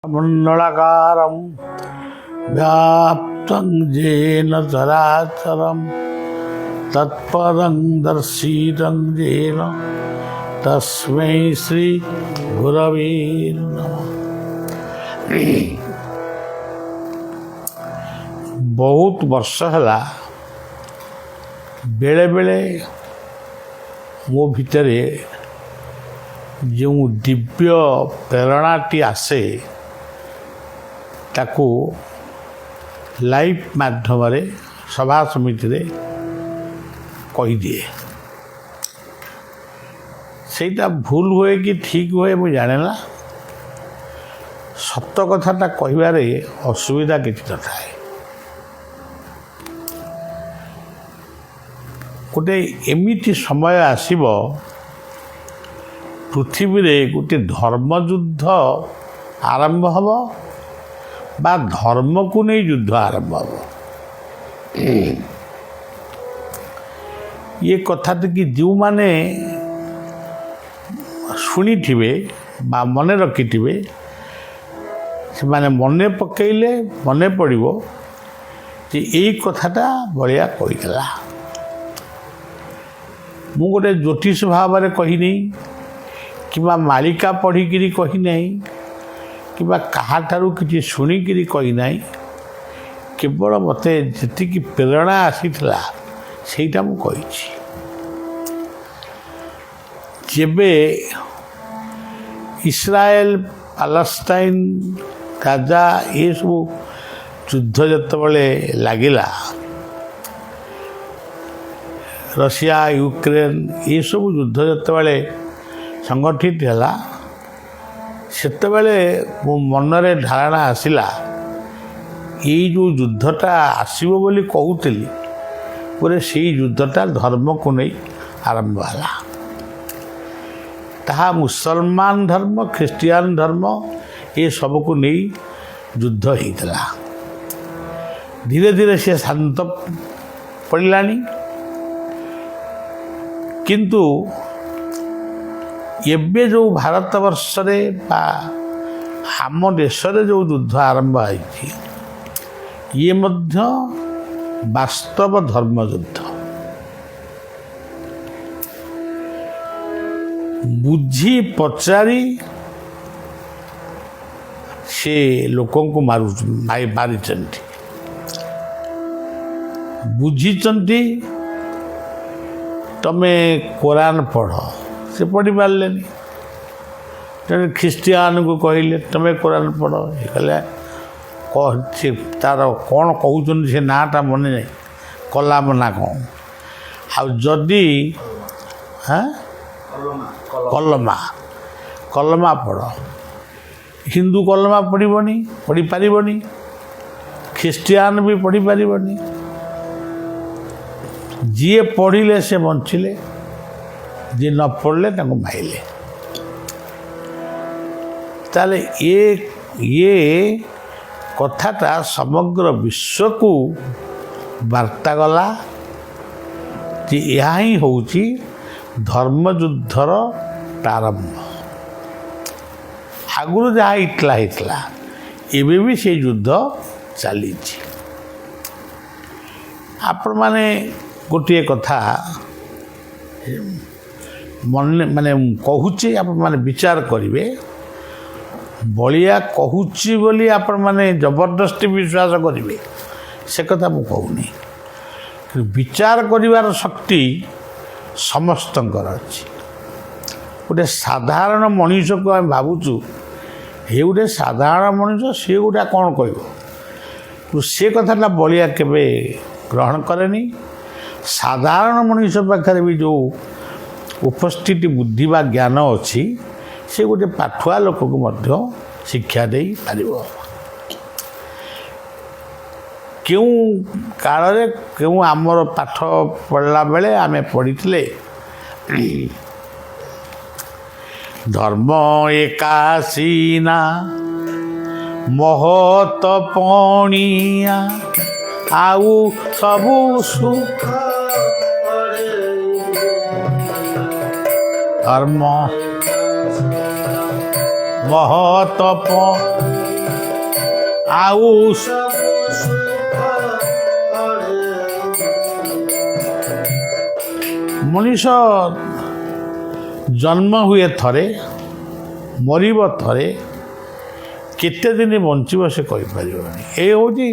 मण्डलाकारं व्याप्तं येन चराचरं तत्पदं दर्शितं येन तस्मै श्री गुरवे नमः। बहुत वर्ष है बेले बेले मो भितरे जो दिव्य प्रेरणाटी आसे ताकू लाइव माध्यम सभा समिति रे कहीदिए। सेटा भूल हुए कि ठीक हुए मुझे जाने ना, सत्य कथाटा कहबारे असुविधा किसी न थाए। गोटे एमिति समय आसीबो पृथ्वी रे गोटे धर्मयुद्ध आरंभ हब बा धर्म को नहीं युद्ध आरंभ हब। ये कथा कि जो माने शुणी थे बा मन रखि से माने मन पकईले मन पड़ो जे यही कथाटा बलिया कहीदेला। मु गोटे ज्योतिष भाव में कही नहीं कि मालिका पढ़िकी कही नहीं कि कहाठारू किसी शुणिकी कही नहीं, केवल मते जी प्रेरणा आसीला सेटा मु कही। जेबे इस्राएल पालेस्टाइन गाजा ये सब युद्ध जितेबाला लगिला, रशिया यूक्रेन ये सब युद्ध जितेबाला संगठित है सेतेबेले मो मनरे धारणा आसिला ये जो युद्धटा आसीबो बोली कहूली पूरे से युद्धटा धर्म को नहीं आरंभ है। ताहा मुसलमान धर्म ख्रिस्टियान धर्म ये सब को नहीं युद्ध होता। धीरे धीरे से शांत पड़ानी, किंतु एबे जो भारत वर्ष आम देश जो युद्ध आरंभ है ये मध्य वास्तव धर्म युद्ध। बुझी पचारि से लोकों को मारी बुझी तमे कुरान पढ़ से पढ़ी पारे। जब ख्रिस्टियान को कहले तुम्हें कुरान पढ़ ये कहले तार कौन कहते से नाटा मन नहीं कलाम ना कौन आदि हाँ कलमा कलमा पढ़। हिंदू कलमा पढ़नी पढ़ी पारनी, ख्रिस्टियान भी पढ़ी पारनी। जी पढ़िले से बंचिले, जी न पढ़ले माइले। ताले ये कथाटा समग्र विश्व को वार्ता गला कि यह ही होची धर्मयुद्धर प्रारंभ। आगुरी जहाँ इतला एबे भी से युद्ध चली। आपण माने गोटे कथा मन माने कहूचे आप माने विचार करिवे। बलिया कहूची बोली आपण माने जबरदस्ती विश्वास करिवे से कथा मु कहूनी। विचार करिवार शक्ति समस्तंकर अछि। गोटे साधारण मनीष को आम भावुचु हे गोटे साधारण मनीष सी गोटा कौन कह से कथाटा बलिया केबे ग्रहण करेनी। साधारण मनीष पाखे भी जो उपस्थिति बुद्धि बा ज्ञान अच्छी से गोटे पाठुआ लोक को मध्य शिक्षा दे पारिबो। क्यों काल रे क्यों आमर पाठ पढ़ला बेले आमे पढ़िथिले धर्म एकासीना महत पणिया आउ सबु सुख धर्म महत ଆଉ ମଣିଷ ଜନ୍ମ ହୁଏ ଥରେ, ମରିବ ଥରେ, କେତେ ଦିନ ବଞ୍ଚିବ ସେ କହିପାରିବନି। ଏ ହେଉଛି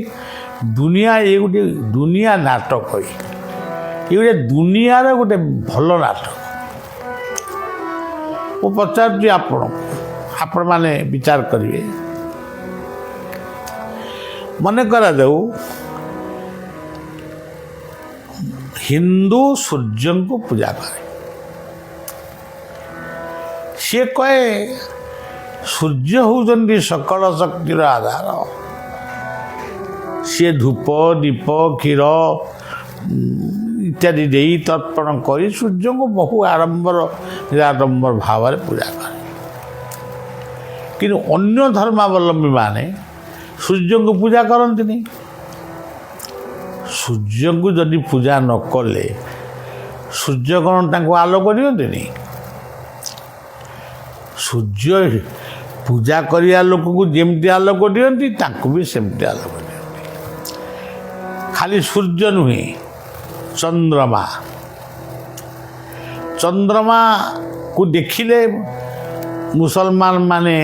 ଦୁନିଆ, ଏ ଗୋଟେ ଦୁନିଆ ନାଟକ। ଏ ଗୋଟେ ଦୁନିଆର ଗୋଟେ ଭଲ ନାଟକ। ମୁଁ ପଚାରୁଛି ଆପଣଙ୍କୁ, ଆପଣମାନେ ବିଚାର କରିବେ। ମନେ କରାଯାଉ ହିନ୍ଦୁ ସୂର୍ଯ୍ୟଙ୍କୁ ପୂଜା କରେ। ସିଏ କହେ ସୂର୍ଯ୍ୟ ହେଉଛନ୍ତି ସକଳ ଶକ୍ତିର ଆଧାର। ସିଏ ଧୂପ ଦୀପ କ୍ଷୀର ଇତ୍ୟାଦି ଦେଇ ତର୍ପଣ କରି ସୂର୍ଯ୍ୟଙ୍କୁ ବହୁ ଆଡ଼ମ୍ବର ନିରାଡ଼ମ୍ବର ଭାବରେ ପୂଜା କରେ। କିନ୍ତୁ ଅନ୍ୟ ଧର୍ମାବଲମ୍ବୀମାନେ ସୂର୍ଯ୍ୟଙ୍କୁ ପୂଜା କରନ୍ତିନି। ସୂର୍ଯ୍ୟଙ୍କୁ ଯଦି ପୂଜା ନ କଲେ ସୂର୍ଯ୍ୟ କ'ଣ ତାଙ୍କୁ ଆଲୋକ ଦିଅନ୍ତିନି? ସୂର୍ଯ୍ୟ ପୂଜା କରିବା ଲୋକକୁ ଯେମିତି ଆଲୋକ ଦିଅନ୍ତି ତାଙ୍କୁ ବି ସେମିତି ଆଲୋକ ଦିଅନ୍ତି। ଖାଲି ସୂର୍ଯ୍ୟ ନୁହେଁ, ଚନ୍ଦ୍ରମାକୁ ଦେଖିଲେ ମୁସଲମାନ ମାନେ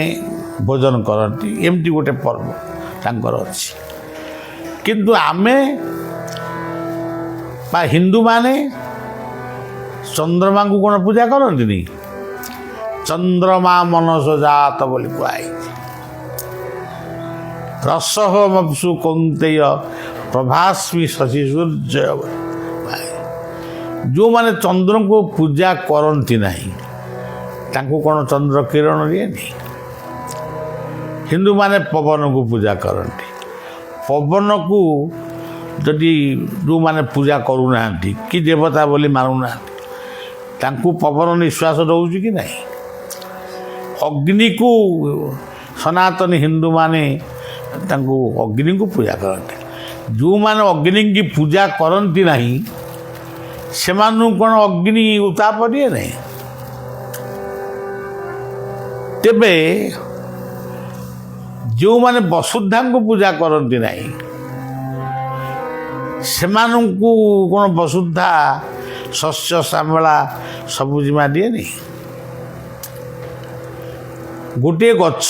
ଭୋଜନ କରନ୍ତି। ଏମିତି ଗୋଟେ ପର୍ବ ତାଙ୍କର ଅଛି। କିନ୍ତୁ ଆମେ ବା ହିନ୍ଦୁମାନେ ଚନ୍ଦ୍ରମାଙ୍କୁ କ'ଣ ପୂଜା କରନ୍ତିନି? ଚନ୍ଦ୍ରମା ମନସ ଜାତ ବୋଲି କୁହାଯାଇଛି। ରସହ ମପସୁ କୌନ୍ତେୟ ପ୍ରଭାସ୍ମି ଶଶି ସୂର୍ଯ୍ୟ। ଯେଉଁମାନେ ଚନ୍ଦ୍ରଙ୍କୁ ପୂଜା କରନ୍ତି ନାହିଁ ତାଙ୍କୁ କ'ଣ ଚନ୍ଦ୍ର କିରଣ ଦିଏନି? ହିନ୍ଦୁମାନେ ପବନକୁ ପୂଜା କରନ୍ତି। ପବନକୁ ଯଦି ଯେଉଁମାନେ ପୂଜା କରୁନାହାନ୍ତି କି ଦେବତା ବୋଲି ମାନୁନାହାନ୍ତି ତାଙ୍କୁ ପବନ ନିଶ୍ୱାସ ଦେଉଛି କି ନାହିଁ? ଅଗ୍ନିକୁ ସନାତନ ହିନ୍ଦୁମାନେ ତାଙ୍କୁ ଅଗ୍ନିକୁ ପୂଜା କରନ୍ତି। ଯେଉଁମାନେ ଅଗ୍ନିକି ପୂଜା କରନ୍ତି ନାହିଁ ସେମାନଙ୍କୁ କ'ଣ ଅଗ୍ନି ଉତ୍ତାପ ଦିଏ ନାହିଁ? ତେବେ ଯେଉଁମାନେ ବସୁଧାଙ୍କୁ ପୂଜା କରନ୍ତି ନାହିଁ ସେମାନଙ୍କୁ କ'ଣ ବସୁଧା ଶସ୍ୟ ଶ୍ୟାମଳା ସବୁଜିମା ଦିଏନି? ଗୋଟିଏ ଗଛ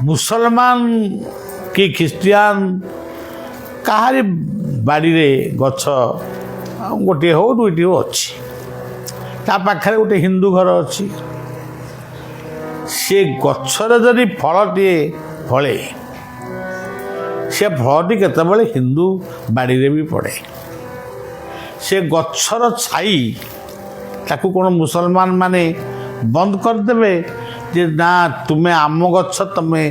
ମୁସଲମାନ କି ଖ୍ରୀଷ୍ଟିଆନ କାହାରି ବାଡ଼ିରେ ଗଛ ଗୋଟିଏ ହଉ ଦୁଇଟି ହଉ ଅଛି, ତା ପାଖରେ ଗୋଟେ ହିନ୍ଦୁ ଘର ଅଛି। ସେ ଗଛରେ ଯଦି ଫଳଟିଏ ଫଳେ ସେ ଫଳଟି କେତେବେଳେ ହିନ୍ଦୁ ବାଡ଼ିରେ ବି ପଡ଼େ। ସେ ଗଛର ଛାଇ ତାକୁ କ'ଣ ମୁସଲମାନ ମାନେ ବନ୍ଦ କରିଦେବେ ଯେ ନା ତୁମେ ଆମ ଗଛ, ତମେ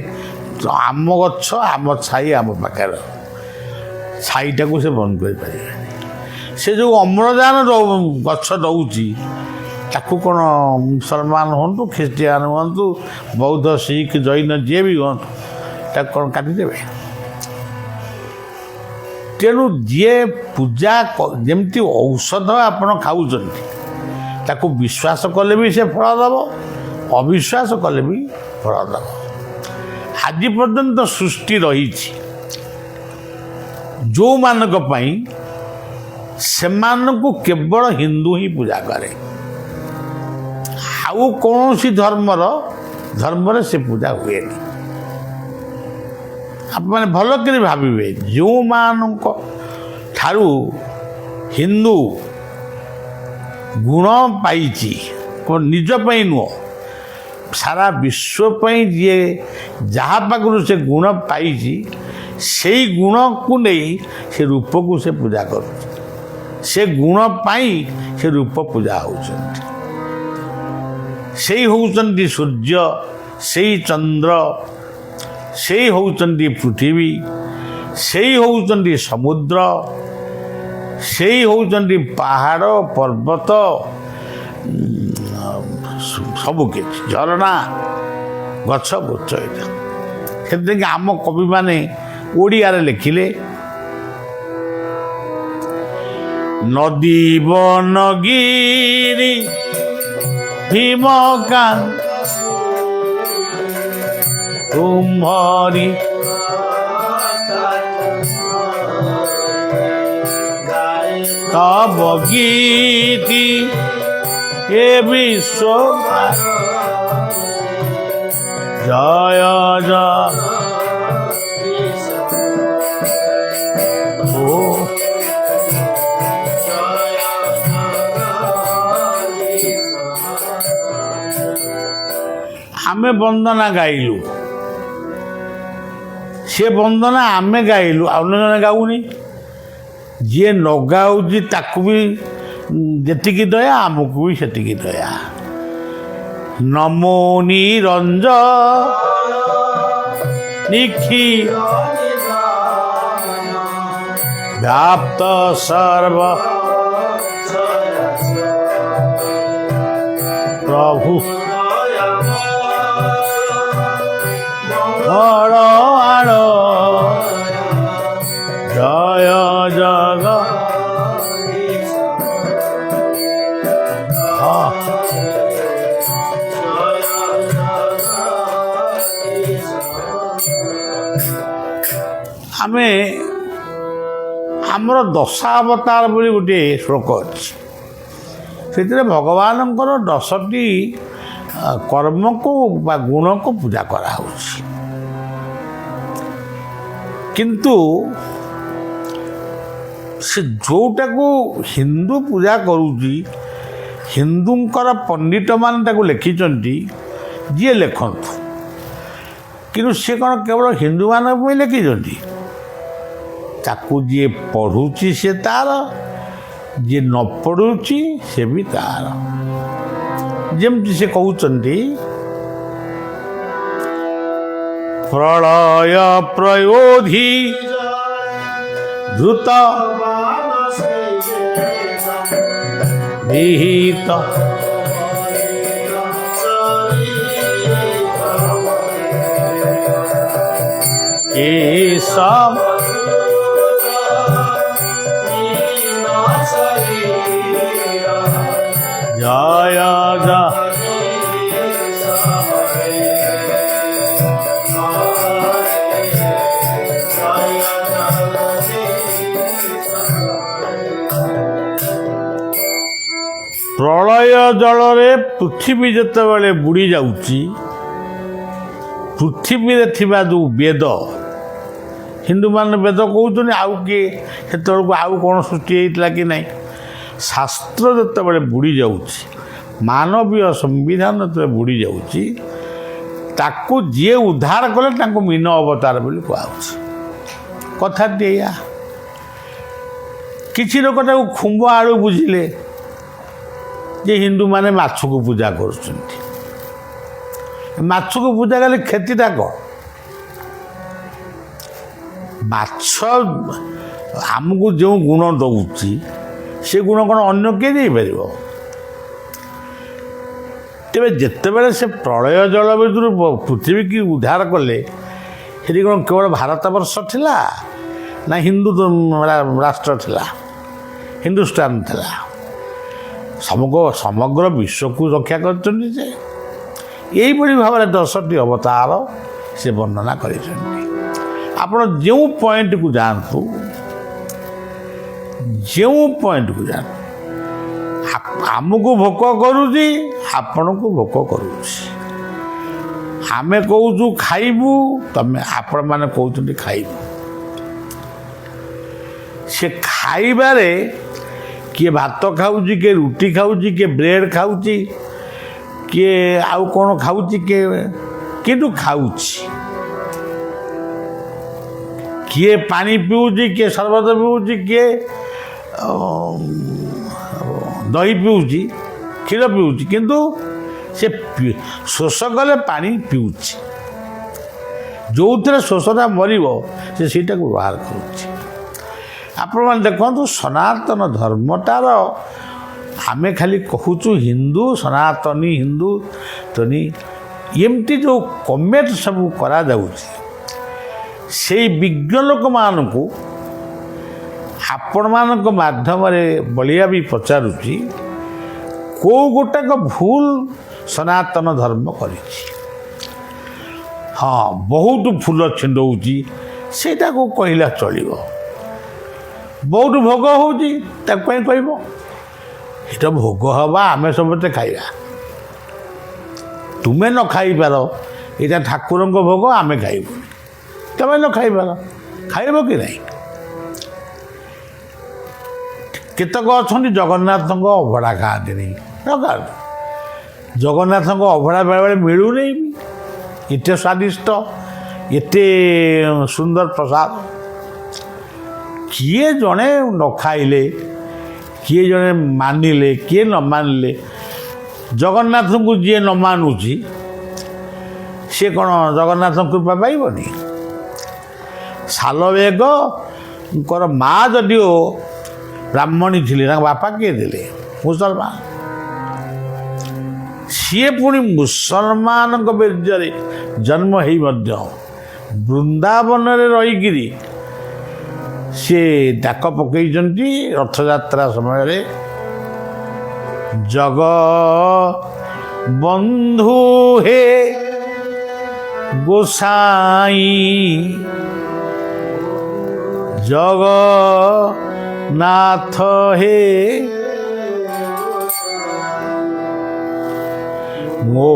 ଆମ ଗଛ, ଆମ ଛାଇ ଆମ ପାଖରେ? ଛାଇଟାକୁ ସେ ବନ୍ଦ କରିପାରିବେନି। ସେ ଯେଉଁ ଅମ୍ଳଜାନ ଗଛ ଦେଉଛି ତାକୁ କ'ଣ ମୁସଲମାନ ହୁଅନ୍ତୁ, ଖ୍ରୀଷ୍ଟିଆନ ହୁଅନ୍ତୁ, ବୌଦ୍ଧ ଶିଖ ଜୈନ ଯିଏ ବି ହୁଅନ୍ତୁ ତାକୁ କ'ଣ କାଟିଦେବେ? ତେଣୁ ଯିଏ ପୂଜା, ଯେମିତି ଔଷଧ ଆପଣ ଖାଉଛନ୍ତି ତାକୁ ବିଶ୍ୱାସ କଲେ ବି ସେ ଫଳ ଦେବ, ଅବିଶ୍ୱାସ କଲେ ବି ଫଳ ଦେବ। ଆଜି ପର୍ଯ୍ୟନ୍ତ ସୃଷ୍ଟି ରହିଛି ଯେଉଁମାନଙ୍କ ପାଇଁ ସେମାନଙ୍କୁ କେବଳ ହିନ୍ଦୁ ହିଁ ପୂଜା କରେ। ଆଉ କୌଣସି ଧର୍ମରେ ସେ ପୂଜା ହୁଏନି। ଆପଣମାନେ ଭଲ କରି ଭାବିବେ, ଯେଉଁମାନଙ୍କ ଠାରୁ ହିନ୍ଦୁ ଗୁଣ ପାଇଛି, ନିଜ ପାଇଁ ନୁହଁ ସାରା ବିଶ୍ୱ ପାଇଁ ଯିଏ ଯାହା ପାଖରୁ ସେ ଗୁଣ ପାଇଛି ସେଇ ଗୁଣକୁ ନେଇ ସେ ରୂପକୁ ସେ ପୂଜା କରୁଛି। ସେ ଗୁଣ ପାଇଁ ସେ ରୂପ ପୂଜା ହେଉଛନ୍ତି। ସେଇ ହେଉଛନ୍ତି ସୂର୍ଯ୍ୟ, ସେଇ ଚନ୍ଦ୍ର, ସେଇ ହେଉଛନ୍ତି ପୃଥିବୀ, ସେଇ ହେଉଛନ୍ତି ସମୁଦ୍ର, ସେଇ ହେଉଛନ୍ତି ପାହାଡ଼ ପର୍ବତ, ସବୁକିଛି ଝରଣା ଗଛ ବୁଛ। ଏଇଟା ସେଥିପାଇଁ ଆମ କବିମାନେ ଓଡ଼ିଆରେ ଲେଖିଲେ ନଦୀ ବନଗିରି ଭୀମକାନ୍ତ ତୁମ୍ଭରି ତବ ଗୀତି ଏ ବିଶ୍ୱ ଜୟ ଜୟ ଓ ଆମେ ବନ୍ଦନା ଗାଇଲୁ, ସେ ବନ୍ଦନା ଆମେ ଗାଇଲୁ, ଅନ୍ୟ ଜଣେ ଗାଉନି। ଯିଏ ନ ଗାଉଛି ତାକୁ ବି ଯେତିକି ଦୟା, ଆମକୁ ବି ସେତିକି ଦୟା। ନମୋ ନିରଞ୍ଜ ନିଖି ବ୍ୟାପ୍ତ ସର୍ବ ପ୍ରଭୁ ବଡ଼ ଆଡ଼ ଜୟ ଜଗ ଆମେ ଆମର ଦଶାବତାର ବୋଲି ଗୋଟିଏ ଶ୍ଲୋକ ଅଛି। ସେଥିରେ ଭଗବାନଙ୍କର 10ଟି କର୍ମକୁ ବା ଗୁଣକୁ ପୂଜା କରାହେଉଛି। କିନ୍ତୁ ସେ ଯେଉଁଟାକୁ ହିନ୍ଦୁ ପୂଜା କରୁଛି, ହିନ୍ଦୁଙ୍କର ପଣ୍ଡିତମାନେ ତାକୁ ଲେଖିଛନ୍ତି, ଯିଏ ଲେଖନ୍ତୁ, କିନ୍ତୁ ସେ କ'ଣ କେବଳ ହିନ୍ଦୁମାନଙ୍କ ପାଇଁ ଲେଖିଛନ୍ତି? ତାକୁ ଯିଏ ପଢ଼ୁଛି ସେ ତାର, ଯିଏ ନ ପଢ଼ୁଛି ସେ ବି ତାର। ଯେମିତି ସେ କହୁଛନ୍ତି, ପ୍ରଳୟ ପ୍ରୟୋଧି ଧୃତ ବିହିତ କେଶବ জয় জয় ପ୍ରଳୟ ଜଳରେ ପୃଥିବୀ ଯେତେବେଳେ ବୁଡ଼ି ଯାଉଛି, ପୃଥିବୀରେ ଥିବା ଯେଉଁ ବେଦ, ହିନ୍ଦୁମାନେ ବେଦ କହୁଛନ୍ତି, ଆଉ କିଏ ସେତେବେଳକୁ ଆଉ କ'ଣ ସୃଷ୍ଟି ହେଇଥିଲା କି ନାହିଁ। ଶାସ୍ତ୍ର ଯେତେବେଳେ ବୁଡ଼ି ଯାଉଛି, ମାନବୀୟ ସମ୍ବିଧାନ ଯେତେବେଳେ ବୁଡ଼ି ଯାଉଛି, ତାକୁ ଯିଏ ଉଦ୍ଧାର କଲେ ତାଙ୍କୁ ମୀନ ଅବତାର ବୋଲି କୁହାହେଉଛି। କଥାଟି ଏଇଆ। କିଛି ଲୋକ ତାକୁ ଖୁମ୍ବ ଆଳୁ ବୁଝିଲେ ଯେ ହିନ୍ଦୁମାନେ ମାଛକୁ ପୂଜା କରୁଛନ୍ତି। ମାଛକୁ ପୂଜା କଲେ କ୍ଷତିଟା କ'ଣ? ମାଛ ଆମକୁ ଯେଉଁ ଗୁଣ ଦେଉଛି, ସେ ଗୁଣ କ'ଣ ଅନ୍ୟ କିଏ ଦେଇପାରିବ? ତେବେ ଯେତେବେଳେ ସେ ପ୍ରଳୟ ଜଳ ଭିତରୁ ପୃଥିବୀକି ଉଦ୍ଧାର କଲେ, ସେଠି କ'ଣ କେବଳ ଭାରତବର୍ଷ ଥିଲା ନା ହିନ୍ଦୁ ରାଷ୍ଟ୍ର ଥିଲା, ହିନ୍ଦୁସ୍ତାନ ଥିଲା? ସମଗ୍ର ବିଶ୍ୱକୁ ରକ୍ଷା କରିଛନ୍ତି। ଯେ ଏଇଭଳି ଭାବରେ 10ଟି ଅବତାର ସେ ବର୍ଣ୍ଣନା କରିଛନ୍ତି। ଆପଣ ଯେଉଁ ପଏଣ୍ଟକୁ ଯାଆନ୍ତୁ, ଆମକୁ ଭୋକ କରୁଛି, ଆପଣଙ୍କୁ ଭୋକ କରୁଛି। ଆମେ କହୁଛୁ ଖାଇବୁ, ଆପଣମାନେ କହୁଛନ୍ତି ଖାଇବୁ। ସେ ଖାଇବାରେ କିଏ ଭାତ ଖାଉଛି, କିଏ ରୁଟି ଖାଉଛି, କିଏ ବ୍ରେଡ଼ ଖାଉଛି, କିଏ ଆଉ କ'ଣ ଖାଉଛି, କିନ୍ତୁ ଖାଉଛି। କିଏ ପାଣି ପିଉଛି, କିଏ ସରବତ ପିଉଛି, କିଏ ଦହି ପିଉଛି, କ୍ଷୀର ପିଉଛି, କିନ୍ତୁ ସେ ଶୋଷ କଲେ ପାଣି ପିଉଛି। ଯେଉଁଥିରେ ଶୋଷଟା ମରିବ ସେ ସେଇଟାକୁ ବ୍ୟବହାର କରୁଛି। ଆପଣମାନେ ଦେଖନ୍ତୁ, ସନାତନ ଧର୍ମଟାର ଆମେ ଖାଲି କହୁଛୁ ହିନ୍ଦୁ, ସନାତନୀ, ହିନ୍ଦୁ ତନି, ଏମିତି ଯେଉଁ କମେଣ୍ଟ ସବୁ କରାଯାଉଛି, ସେଇ ବିଜ୍ଞ ଲୋକମାନଙ୍କୁ ଆପଣମାନଙ୍କ ମାଧ୍ୟମରେ ବଳିଆ ବି ପଚାରୁଛି, କେଉଁ ଗୋଟାକ ଭୁଲ ସନାତନ ଧର୍ମ କରିଛି? ହଁ ବହୁତ ଫୁଲ ଛିଣ୍ଡଉଛି ସେଇଟାକୁ କହିଲା ଚଳିବ। ବହୁତ ଭୋଗ ହେଉଛି ତାକୁ କାହିଁ କହିବ? ଏଇଟା ଭୋଗ ହେବା ଆମେ ସମସ୍ତେ ଖାଇବା। ତୁମେ ନ ଖାଇପାର ଏଇଟା ଠାକୁରଙ୍କ ଭୋଗ ଆମେ ଖାଇବୁନି, ତୁମେ ନ ଖାଇପାର ଖାଇବ କି ନାହିଁ? କେତେକ ଅଛନ୍ତି ଜଗନ୍ନାଥଙ୍କ ଅଭଡ଼ା ଖାଆନ୍ତିନି। ଜଗନ୍ନାଥଙ୍କ ଅଭଡ଼ା ବେଳେବେଳେ ମିଳୁନି, ଏତେ ସ୍ୱାଦିଷ୍ଟ ଏତେ ସୁନ୍ଦର ପ୍ରସାଦ। କିଏ ଜଣେ ନ ଖାଇଲେ, କିଏ ଜଣେ ମାନିଲେ, କିଏ ନ ମାନିଲେ, ଜଗନ୍ନାଥଙ୍କୁ ଯିଏ ନ ମାନୁଛି ସିଏ କ'ଣ ଜଗନ୍ନାଥଙ୍କ କୃପା ପାଇବନି? ସାଲବେଗଙ୍କର ମା ଯଦିଓ ବ୍ରାହ୍ମଣୀ ଥିଲେ, ତାଙ୍କ ବାପା କିଏ ଥିଲେ? ମୁସଲମାନ। ସିଏ ପୁଣି ମୁସଲମାନଙ୍କ ବୀର୍ଯ୍ୟରେ ଜନ୍ମ ହେଇ ମଧ୍ୟ ବୃନ୍ଦାବନରେ ରହିକିରି ସିଏ ଡାକ ପକାଇଛନ୍ତି ରଥଯାତ୍ରା ସମୟରେ, ଜଗ ବନ୍ଧୁ ହେ ଗୋସାଇଁ, ଜଗନ୍ନାଥ ହେ ମୋ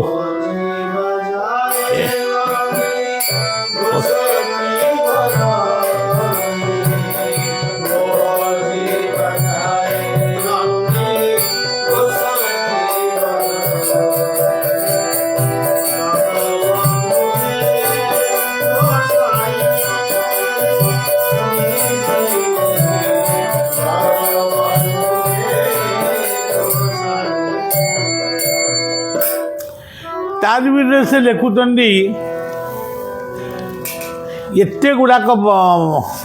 ତାରି ଭିତରେ ସେ ଲେଖୁଛନ୍ତି ଏତେ ଗୁଡ଼ାକ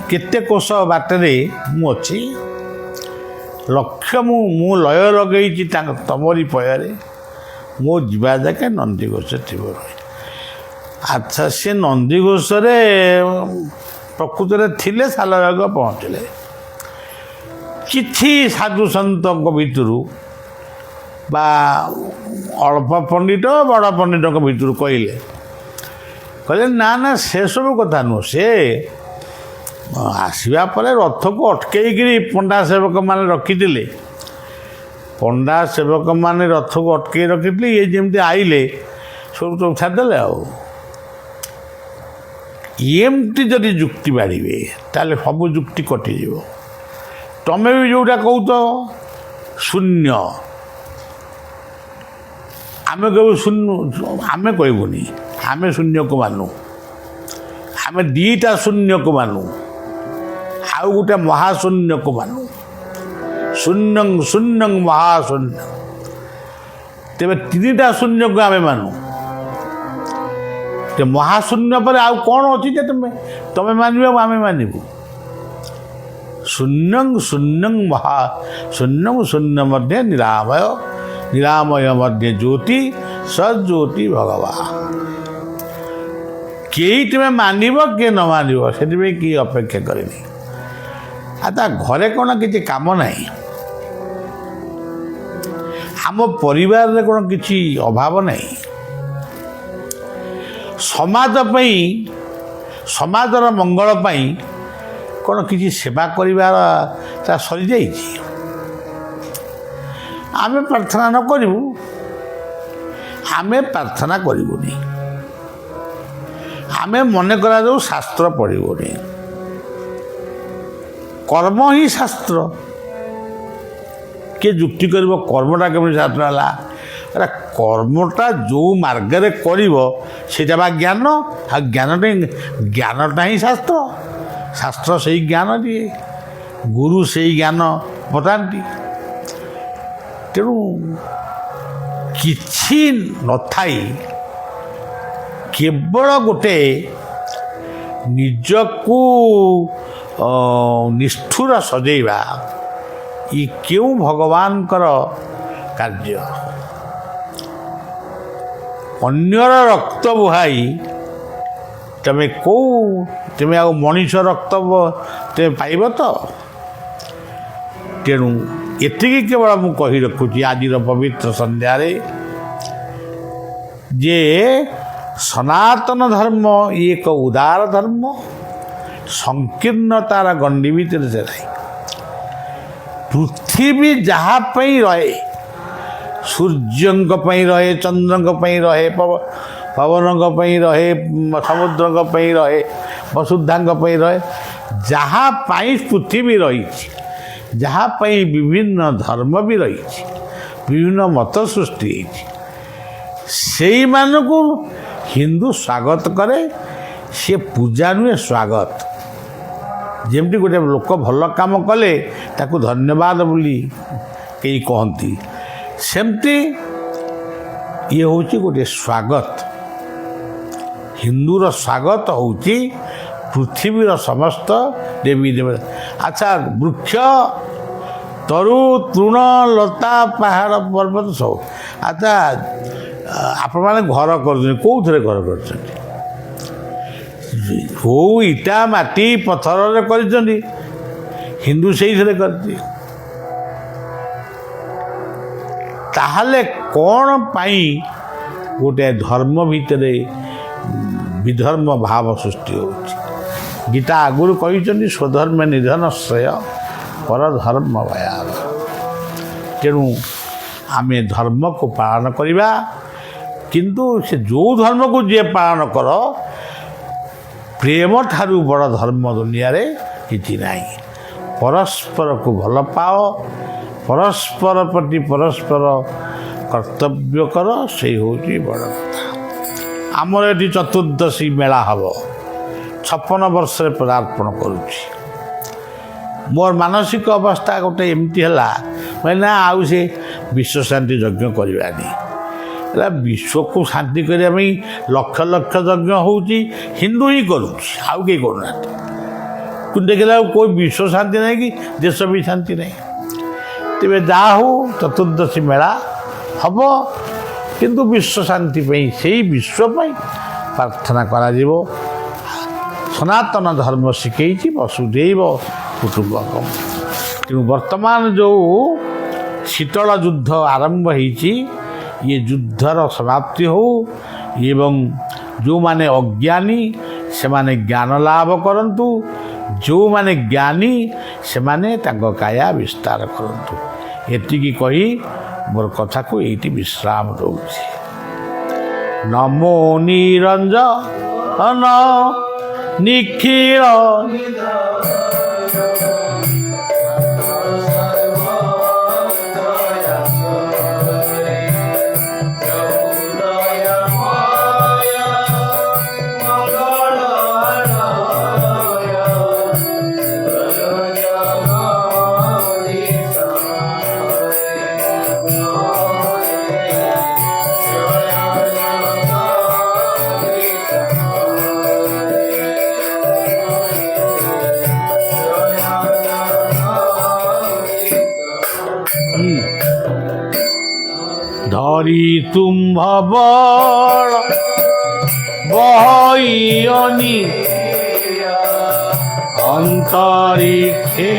କେତେ କୋଶ ବାଟରେ ମୁଁ ଅଛି, ଲକ୍ଷ୍ୟ ମୁଁ ଲୟ ଲଗେଇଛି ତାଙ୍କ ତମରି ପୟରେ, ମୋ ଯିବା ଯାକେ ନନ୍ଦିଘୋଷ ଥିବ। ଆଚ୍ଛା, ସେ ନନ୍ଦିଘୋଷରେ ପ୍ରକୃତରେ ଥିଲେ ସାଲବେଗ ପହଞ୍ଚିଲେ। କିଛି ସାଧୁସନ୍ତଙ୍କ ଭିତରୁ ବା ଅଳ୍ପ ପଣ୍ଡିତ ବଡ଼ ପଣ୍ଡିତଙ୍କ ଭିତରୁ କହିଲେ ନା ନା, ସେସବୁ କଥା ନୁହଁ। ସେ ଆସିବା ପରେ ରଥକୁ ଅଟକେଇକିରି ପଣ୍ଡା ସେବକମାନେ ରଖିଥିଲେ। ପଣ୍ଡା ସେବକମାନେ ରଥକୁ ଅଟକେଇ ରଖିଥିଲେ, ଇଏ ଯେମିତି ଆଇଲେ ସବୁ ତ ଛାଡ଼ିଦେଲେ। ଆଉ ଏମିତି ଯଦି ଯୁକ୍ତି ବାଢ଼ିବେ ତାହେଲେ ସବୁ ଯୁକ୍ତି କଟିଯିବ। ତମେ ବି ଯେଉଁଟା କହୁଛ ଶୂନ୍ୟ, ଆମେ କହିବୁ ଶୂନ୍ୟ, ଆମେ କହିବୁନି, ଆମେ ଶୂନ୍ୟକୁ ମାନୁ। ଆମେ ଦୁଇଟା ଶୂନ୍ୟକୁ ମାନୁ, ଆଉ ଗୋଟେ ମହାଶୂନ୍ୟକୁ ମାନୁ। ଶୂନ୍ୟଂ ଶୂନ୍ୟଂ ମହାଶୂନ୍ୟ। ତେବେ ତିନିଟା ଶୂନ୍ୟକୁ ଆମେ ମାନୁ। ସେ ମହାଶୂନ୍ୟ ପରେ ଆଉ କ'ଣ ଅଛି ଯେ ତମେ ମାନିବ ଆମେ ମାନିବୁ? ଶୂନ୍ୟଂ ଶୂନ୍ୟଂ ମହାଶୂନ୍ୟଂ ଶୂନ୍ୟ ମଧ୍ୟ ନିରାମୟ, ନିରାମୟ ମଧ୍ୟ ଜ୍ୟୋତି ସଜ୍ୟୋତି ଭଗବାନ। କେହି ତୁମେ ମାନିବ କିଏ ନ ମାନିବ ସେଥିପାଇଁ କିଏ ଅପେକ୍ଷା କରେନି। ଆଉ ତା ଘରେ କ'ଣ କିଛି କାମ ନାହିଁ? ଆମ ପରିବାରରେ କ'ଣ କିଛି ଅଭାବ ନାହିଁ? ସମାଜ ପାଇଁ, ସମାଜର ମଙ୍ଗଳ ପାଇଁ କ'ଣ କିଛି ସେବା କରିବାର ତା ସରିଯାଇଛି? ଆମେ ପ୍ରାର୍ଥନା ନ କରିବୁ, ଆମେ ପ୍ରାର୍ଥନା କରିବୁନି। ଆମେ ମନେ କରାଯାଉ ଶାସ୍ତ୍ର ପଢ଼ିବୁନି। କର୍ମ ହିଁ ଶାସ୍ତ୍ର। କିଏ ଯୁକ୍ତି କରିବ କର୍ମଟା କେମିତି ଶାସ୍ତ୍ର ହେଲା? ଆରେ କର୍ମଟା ଯେଉଁ ମାର୍ଗରେ କରିବ ସେଇଟା ବା ଜ୍ଞାନ। ଆଉ ଜ୍ଞାନଟା ହିଁ ଶାସ୍ତ୍ର। ଶାସ୍ତ୍ର ସେଇ ଜ୍ଞାନ ଦିଏ, ଗୁରୁ ସେଇ ଜ୍ଞାନ ବତାନ୍ତି। ତେଣୁ କିଛି ନଥାଇ କେବଳ ଗୋଟେ ନିଜକୁ ନିଷ୍ଠୁର ସଜେଇବା, ଇ କେଉଁ ଭଗବାନଙ୍କର କାର୍ଯ୍ୟ? ଅନ୍ୟର ରକ୍ତ ବୁହାଇ ତୁମେ ଆଉ ମଣିଷ ରକ୍ତ ତୁମେ ପାଇବ ତ? ତେଣୁ ଏତିକି କେବଳ ମୁଁ କହି ରଖୁଛି ଆଜିର ପବିତ୍ର ସନ୍ଧ୍ୟାରେ ଯେ ସନାତନ ଧର୍ମ ଇଏ ଏକ ଉଦାର ଧର୍ମ, ସଂକୀର୍ଣ୍ଣତାର ଗଣ୍ଡି ଭିତରେ ସେ ନାହିଁ। ପୃଥିବୀ ଯାହା ପାଇଁ ରହେ, ସୂର୍ଯ୍ୟଙ୍କ ପାଇଁ ରହେ, ଚନ୍ଦ୍ରଙ୍କ ପାଇଁ ରହେ, ପବନଙ୍କ ପାଇଁ ରହେ, ସମୁଦ୍ରଙ୍କ ପାଇଁ ରହେ, ବସୁଧାଙ୍କ ପାଇଁ ରହେ, ଯାହା ପାଇଁ ପୃଥିବୀ ରହିଛି, ଯାହା ପାଇଁ ବିଭିନ୍ନ ଧର୍ମ ବି ରହିଛି, ବିଭିନ୍ନ ମତ ସୃଷ୍ଟି ହେଇଛି, ସେଇମାନଙ୍କୁ ହିନ୍ଦୁ ସ୍ୱାଗତ କରେ। ସିଏ ପୂଜା ନୁହେଁ, ସ୍ୱାଗତ। ଯେମିତି ଗୋଟେ ଲୋକ ଭଲ କାମ କଲେ ତାକୁ ଧନ୍ୟବାଦ ବୋଲି କେହି କହନ୍ତି, ସେମିତି ଇଏ ହେଉଛି ଗୋଟିଏ ସ୍ୱାଗତ। ହିନ୍ଦୁର ସ୍ୱାଗତ ହେଉଛି ପୃଥିବୀର ସମସ୍ତ ଦେବୀ ଦେବତା। ଆଚ୍ଛା, ବୃକ୍ଷ, ତରୁ, ତୃଣ, ଲତା, ପାହାଡ଼, ପର୍ବତ ସବୁ। ଆଚ୍ଛା, ଆପଣମାନେ ଘର କରୁଛନ୍ତି, କେଉଁଥିରେ ଘର କରୁଛନ୍ତି? କେଉଁ ଇଟା, ମାଟି, ପଥରରେ କରିଛନ୍ତି? ହିନ୍ଦୁ ସେଇଥିରେ କରିଛି। ତାହେଲେ କ'ଣ ପାଇଁ ଗୋଟିଏ ଧର୍ମ ଭିତରେ ବିଧର୍ମ ଭାବ ସୃଷ୍ଟି ହେଉଛି? ଗୀତା ଆଗରୁ କହିଛନ୍ତି, ସ୍ୱଧର୍ମେ ନିଧନ ଶ୍ରେୟ, ପରଧର୍ମ ଭୟାବହ। ତେଣୁ ଆମେ ଧର୍ମକୁ ପାଳନ କରିବା, କିନ୍ତୁ ସେ ଯେଉଁ ଧର୍ମକୁ ଯିଏ ପାଳନ କର, ପ୍ରେମ ଠାରୁ ବଡ଼ ଧର୍ମ ଦୁନିଆରେ କିଛି ନାହିଁ। ପରସ୍ପରକୁ ଭଲ ପାଅ, ପରସ୍ପର ପ୍ରତି ପରସ୍ପର କର୍ତ୍ତବ୍ୟ କର, ସେଇ ହେଉଛି ବଡ଼ କଥା। ଆମର ଏଠି ଚତୁର୍ଦ୍ଦଶୀ ମେଳା ହେବ, 56 ବର୍ଷରେ ପଦାର୍ପଣ କରୁଛି। ମୋର ମାନସିକ ଅବସ୍ଥା ଗୋଟେ ଏମିତି ହେଲା, ନା ଆଉ ସେ ବିଶ୍ୱଶାନ୍ତି ଯଜ୍ଞ କରିବାନି। ହେଲା, ବିଶ୍ୱକୁ ଶାନ୍ତି କରିବା ପାଇଁ ଲକ୍ଷ ଲକ୍ଷ ଯଜ୍ଞ ହେଉଛି, ହିନ୍ଦୁ ହିଁ କରୁଛି, ଆଉ କେହି କରୁନାହାନ୍ତି। କିନ୍ତୁ ଦେଖିଲା ଆଉ କେଉଁ ବିଶ୍ୱ ଶାନ୍ତି ନାହିଁ କି ଦେଶ ବି ଶାନ୍ତି ନାହିଁ। ତେବେ ଯାହା ହଉ, ଚତୁର୍ଦ୍ଦଶୀ ମେଳା ହେବ, କିନ୍ତୁ ବିଶ୍ୱ ଶାନ୍ତି ପାଇଁ, ସେଇ ବିଶ୍ୱ ପାଇଁ ପ୍ରାର୍ଥନା କରାଯିବ। ସନାତନ ଧର୍ମ ଶିଖେଇଛି ବସୁଧୈବ କୁଟୁମ୍ବକମ୍। ତେଣୁ ବର୍ତ୍ତମାନ ଯେଉଁ ଶୀତଳ ଯୁଦ୍ଧ ଆରମ୍ଭ ହେଇଛି, ଇଏ ଯୁଦ୍ଧର ସମାପ୍ତି ହେଉ ଏବଂ ଯେଉଁମାନେ ଅଜ୍ଞାନୀ ସେମାନେ ଜ୍ଞାନ ଲାଭ କରନ୍ତୁ, ଯେଉଁମାନେ ଜ୍ଞାନୀ ସେମାନେ ତାଙ୍କ କାୟା ବିସ୍ତାର କରନ୍ତୁ। ଏତିକି କହି ମୋର କଥାକୁ ଏଇଠି ବିଶ୍ରାମ ଦେଉଛି। ନମୋ ନିରଞ୍ଜନ ନିଖିଳ ধরি তুম্ভ বড় বহইয়নি অন্তরিক্ষে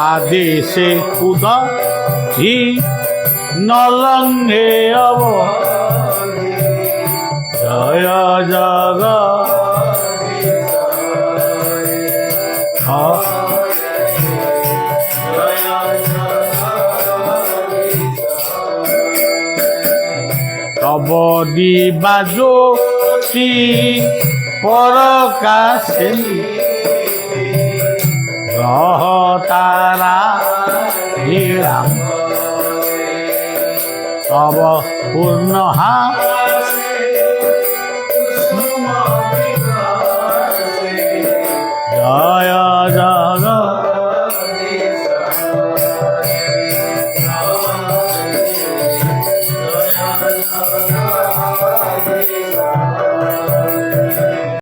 আদেশে কুদি নলঙ্ঘে অব জয় জগ তব দিবাজ্যোতি পরকাশে গ্রহ তারা তব পূর্ণ